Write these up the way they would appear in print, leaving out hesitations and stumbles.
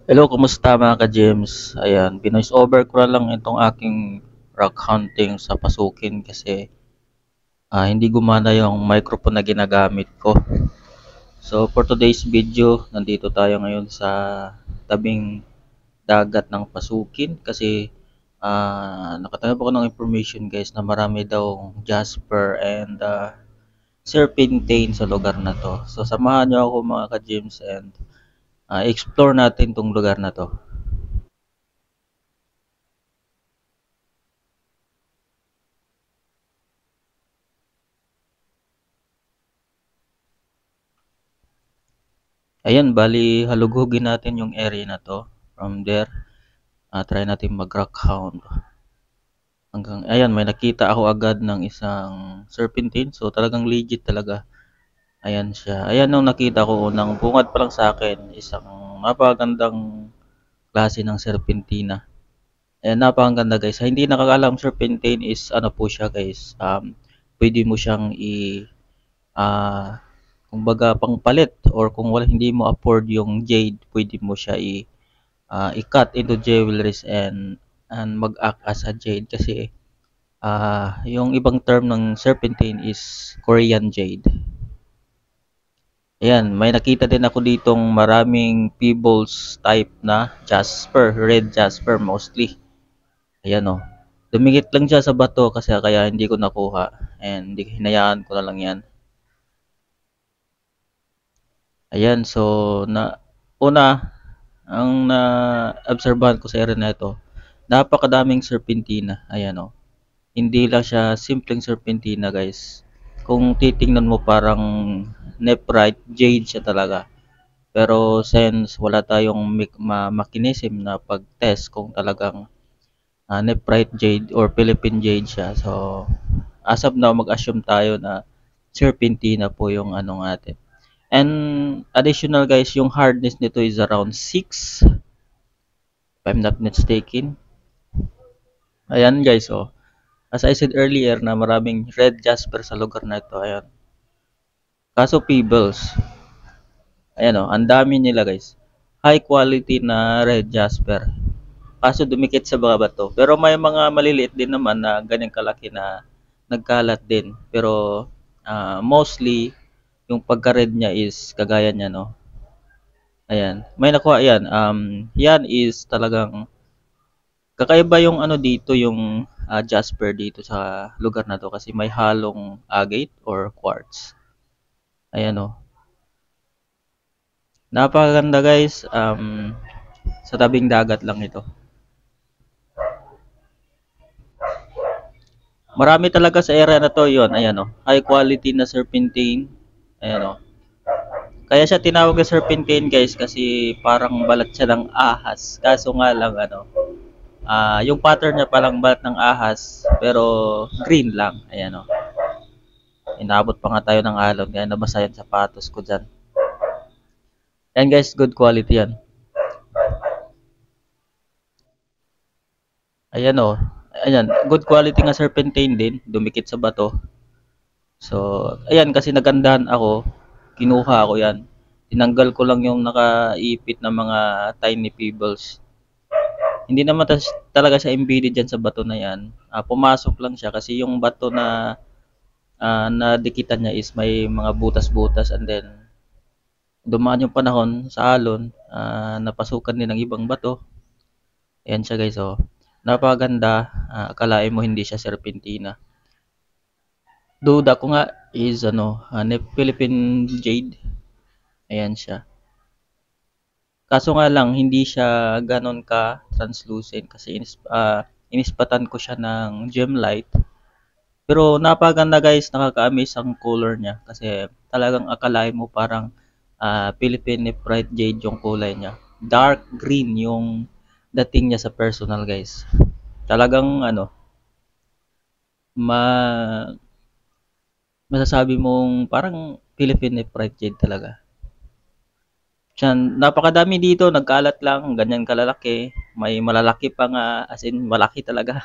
Hello, kumusta mga ka-James? Ayan, binoise over ko na lang itong aking rock hunting sa pasukin kasi hindi gumana yung microphone na ginagamit ko. So for today's video, nandito tayo ngayon sa tabing dagat ng pasukin kasi nakatanggap ako ng information guys na marami daw jasper and serpentine sa lugar na to. So samahan niyo ako mga ka-James and explore natin tong lugar na to. Ayan, bali halughugin natin yung area na to. From there, try natin mag-rock hound. Hanggang, ayan, may nakita ako agad ng isang serpentine. So, talagang legit talaga. Ayan siya. Ayan nung nakita ko, unang bungad pa lang sa akin, isang napakagandang klase ng serpentina. Ayan, napakaganda guys. Sa hindi nakakalam, serpentine is, ano po siya guys, pwede mo siyang ah, kumbaga pangpalit or kung wala hindi mo afford yung jade, pwede mo siya i-cut into jewelries and mag-act as a jade kasi yung ibang term ng serpentine is Korean jade. Ayan, may nakita din ako ditong maraming pebbles type na jasper, red jasper mostly. Ayan o. Dumikit lang siya sa bato kasi kaya hindi ko nakuha and hinayaan ko na lang yan. Ayan, so una, ang na-obserbahan ko sa area na ito, napakadaming serpentina. Ayan o. Hindi lang siya simpleng serpentina guys. Kung titingnan mo parang nephrite jade siya talaga. Pero since wala tayong mechanism na pag-test kung talagang nephrite jade or Philippine jade siya. So as of now mag-assume tayo na serpentina po yung ano natin. And additional guys, yung hardness nito is around 6 if I'm not mistaken. Ayan guys, oh. As I said earlier na maraming red jasper sa lugar na ito. Ayan. Kaso pebbles. Ayan o, ang dami nila guys. High quality na red jasper. Kaso dumikit sa mga bato. Pero may mga maliliit din naman na ganyang kalaki na nagkalat din. Pero mostly yung pagka-red niya is kagaya niya no. Ayan. May nakuha yan. Yan is talagang kakaiba yung ano dito yung jasper dito sa lugar na to kasi may halong agate or quartz. Ayan o. Napakaganda guys. Sa tabing dagat lang ito. Marami talaga sa area na to yon. Ayan o. High quality na serpentine. Ayan o. Kaya siya tinawag na serpentine guys kasi parang balat siya ng ahas. Kaso nga lang ano. Yung pattern niya parang balat ng ahas pero green lang. Ayan o. Inabot pa nga tayo ng alon kaya nabasa yung sapatos ko dyan. Yan guys, good quality yan. Ayan o. Ayan, good quality nga serpentine din. Dumikit sa bato. So, ayan kasi nagandahan ako, kinuha ko yan. Tinanggal ko lang yung nakaipit na mga tiny pebbles. Hindi naman talaga siya embedded dyan sa bato na yan. Pumasok lang siya kasi yung bato na nadikitan niya is may mga butas-butas and then dumaan yung panahon sa alon, napasukan din ng ibang bato. Ayan siya guys, oh. Napakaganda, akalain mo hindi siya serpentina. Duda ko nga is ano, Philippine Jade. Ayan siya. Kaso nga lang hindi siya gano'n ka translucent kasi inispatan ko siya ng gem light. Pero napakaganda guys, nakaka-amaze ang color niya kasi talagang akalain mo parang Philippine Nephrite Jade yung kulay niya. Dark green yung dating niya sa personal guys. Talagang ano, ma masasabi mong parang Philippine Nephrite Jade talaga. Diyan, napakadami dito, nagkalat lang, ganyan kalalaki. May malalaki pa nga, as in, malaki talaga.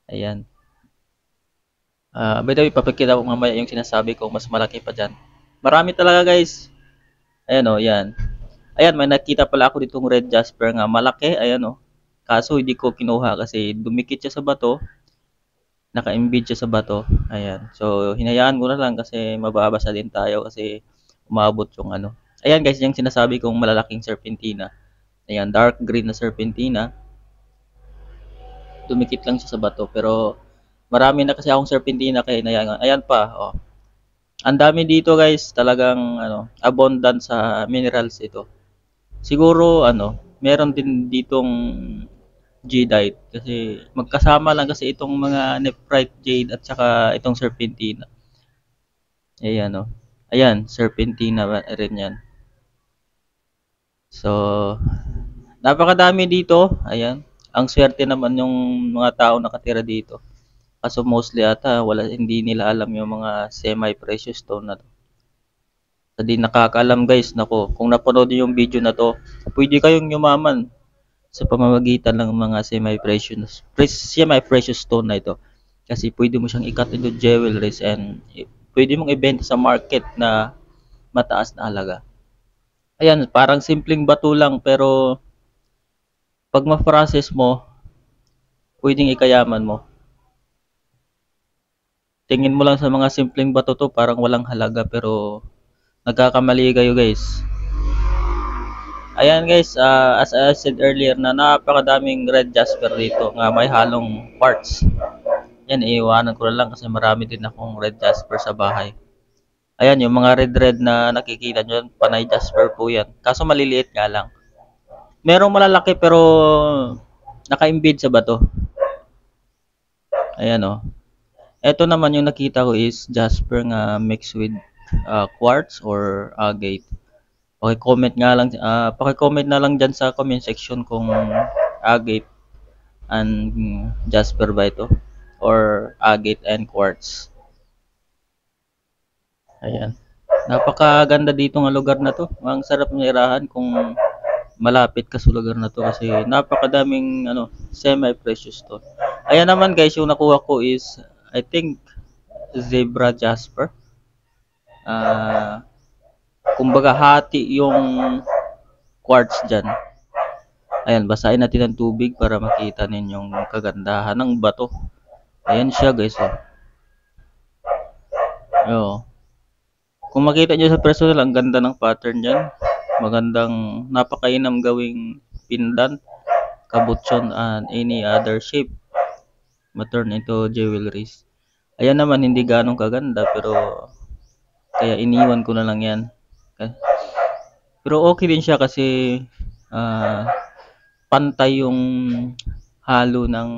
Ayan. By the way, papakita ko mamaya yung sinasabi ko, mas malaki pa dyan. Marami talaga guys. Ayan o, yan. Ayan, may nakita pala ako ditong red jasper nga malaki. Ayan o. Kaso hindi ko kinuha kasi dumikit siya sa bato. Naka-embed siya sa bato. Ayan. So, hinayaan ko na lang kasi mababasa din tayo kasi umabot yung ano. Ayan guys, yung sinasabi kong malalaking serpentina. Ayan, dark green na serpentina. Dumikit lang siya sa bato. Pero marami na kasi akong serpentina kaya hinayaan. Ayan pa, oh. Ang dami dito guys, talagang ano, abundant sa minerals ito. Siguro ano, meron din ditong jadeite kasi magkasama lang kasi itong mga nephrite jade at saka itong serpentina. Ayan oh. Ayan, serpentina rin yan. So, napakadami dito. Ayan. Ang swerte naman yung mga tao nakatira dito. Kaso mostly ata wala hindi nila alam yung mga semi-precious stone na to. Sa di nakakaalam guys, nako, kung napanood niyo yung video na to, pwede kayong yumaman sa pamamagitan ng mga semi-precious stone na ito. Kasi pwede mo siyang ikat into jewelries and pwede mong ibenta sa market na mataas na halaga. Ayan, parang simpleng bato lang pero pag ma-process mo, pwedeng ikayaman mo. Tingin mo lang sa mga simpleng bato to, parang walang halaga pero nagkakamali kayo guys. Ayan guys, as I said earlier na napakadaming red jasper dito nga may halong quartz. Yan, iiwanan ko na lang kasi marami din akong red jasper sa bahay. Ayan, yung mga red-red na nakikita nyo, panay jasper po yan. Kaso maliliit nga lang. Merong malalaki pero naka-embed sa bato. Ayan o. Ito naman yung nakita ko is jasper nga mixed with quartz or agate. Paki-comment nga lang, paki-comment na lang dyan sa comment section kung agate and jasper ba ito or agate and quartz. Ayan. Napakaganda dito ng lugar na to. Ang sarap ng irahan kung malapit ka sa lugar na to kasi napakadaming ano, semi-precious to. Ayan naman guys, yung nakuha ko is I think zebra jasper. Kumbaga hati yung quartz dyan. Ayan, basahin natin ng tubig para makita ninyong kagandahan ng bato. Ayan siya guys. Oh. Kung makita nyo sa personal, ang ganda ng pattern dyan. Magandang, napakainam gawing pendant, kabutson, and any other shape. Ma-turn into jewelries. Ayan naman, hindi ganong kaganda, pero kaya iniwan ko na lang yan. Okay. Pero okay din siya kasi pantay yung halo ng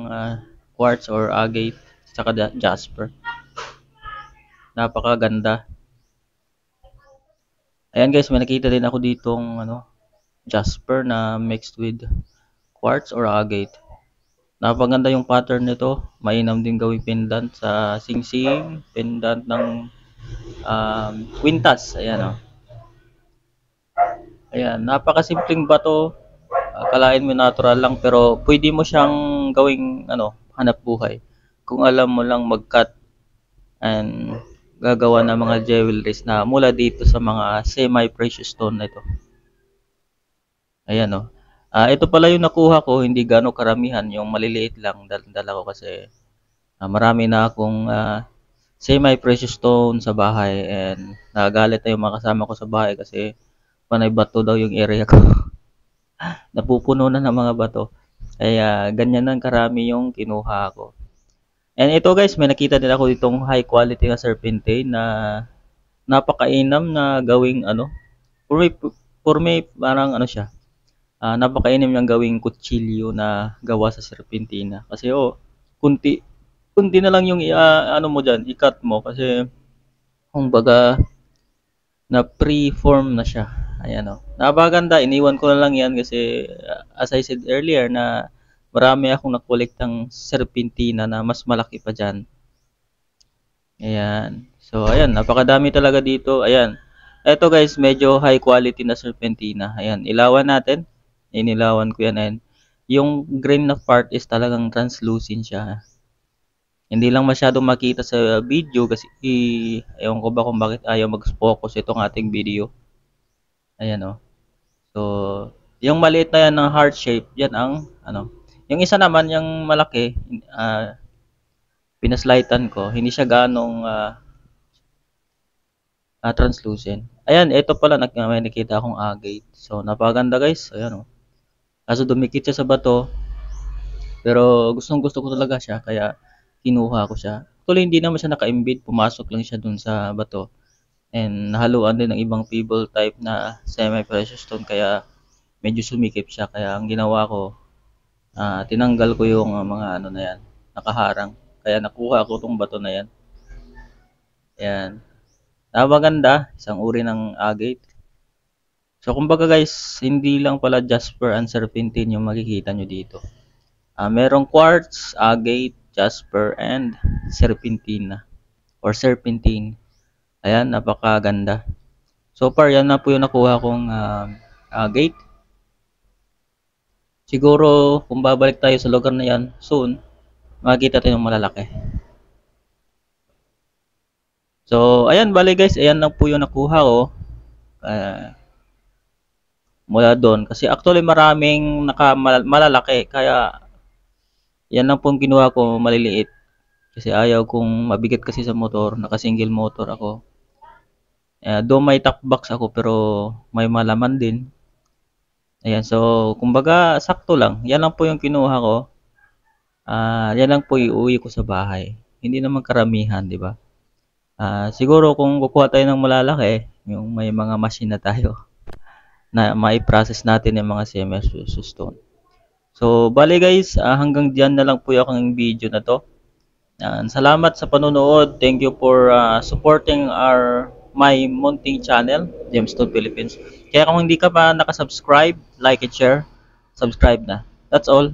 quartz or agate saka jasper. Napakaganda. Ayan guys, may nakita din ako ditong ano, jasper na mixed with quartz or agate. Napaganda yung pattern nito. Mainam din gawing pendant sa singsing, pendant ng quintas. Ayan o. Ayan, napakasimpleng bato. Akalain mo natural lang pero pwede mo siyang gawing ano, hanap buhay. Kung alam mo lang mag-cut and gagawa ng mga jewelries na mula dito sa mga semi-precious stone na ito. Ayan o. Ito pala yung nakuha ko, hindi gano'ng karamihan, yung maliliit lang, dala ko kasi marami na akong semi-precious stone sa bahay and nagagalit na yung mga kasama ko sa bahay kasi panay bato daw yung area ko. Napupuno na ng mga bato. Kaya ganyan lang karami yung kinuha ko. And ito guys, may nakita din ako ditong high quality na serpentine na napakainam na gawing ano. For me parang ano siya. Napakainam niyang gawing kutsilyo na gawa sa serpentina. Kasi kunti na lang yung ano mo diyan, i-cut mo kasi kumbaga na pre-form na siya. Ayan o. Napakaganda, iniwan ko na lang yan kasi as I said earlier na marami akong nakolektang serpentina na mas malaki pa dyan. Ayan. So, ayan. Napakadami talaga dito. Ayan. Ito guys, medyo high quality na serpentina. Ayan. Ilawan natin. Inilawan ko yan. Ayan. Yung green na part is talagang translucent siya. Hindi lang masyadong makita sa video kasi ewan ko ba kung bakit ayaw mag-focus itong ating video. Ayan o. So, yung maliit na yan ng heart shape, yan ang ano. Yung isa naman, yung malaki, pinaslightan ko, hindi siya ganong translucent. Ayan, ito pala, may nakita akong agate. So, napaganda guys. Ayan, oh. Kaso dumikit siya sa bato, pero gustong gusto ko talaga siya, kaya kinuha ko siya. Actually, hindi naman siya naka-embed, pumasok lang siya dun sa bato. And nahaluan din ng ibang pebble type na semi-precious stone, kaya medyo sumikip siya. Kaya ang ginawa ko, tinanggal ko yung mga ano na yan, nakaharang. Kaya nakuha ko tong bato na yan. Ayan. Napaganda, isang uri ng agate. So kumbaga guys, hindi lang pala jasper and serpentine yung makikita nyo dito. Merong quartz, agate, jasper, and serpentine or serpentine. Ayan, napakaganda. So far, yan na po yung nakuha kong agate. Siguro, kung babalik tayo sa lugar na yan soon, makikita tayo ng malalaki. So, ayan, bali guys, ayan lang po yung nakuha ko. Mula doon. Kasi actually maraming malalaki. Kaya, yan lang po yung kinuha ko, maliliit. Kasi ayaw kong mabigat kasi sa motor. Naka-single motor ako. Though may top box ako, pero may malaman din. Ayan, so, kumbaga, sakto lang. Yan lang po yung kinuha ko. Yan lang po iuwi ko sa bahay. Hindi naman karamihan, di ba? Siguro kung kukuha tayo ng malalaki, yung may mga machine na tayo, na mai-process natin yung mga semi-precious stone. So, bali guys, hanggang diyan na lang po yung video na to. Salamat sa panonood. Thank you for supporting my munting channel, Gemstone Philippines. Kaya kung hindi ka pa nakasubscribe, like and share, subscribe na. That's all.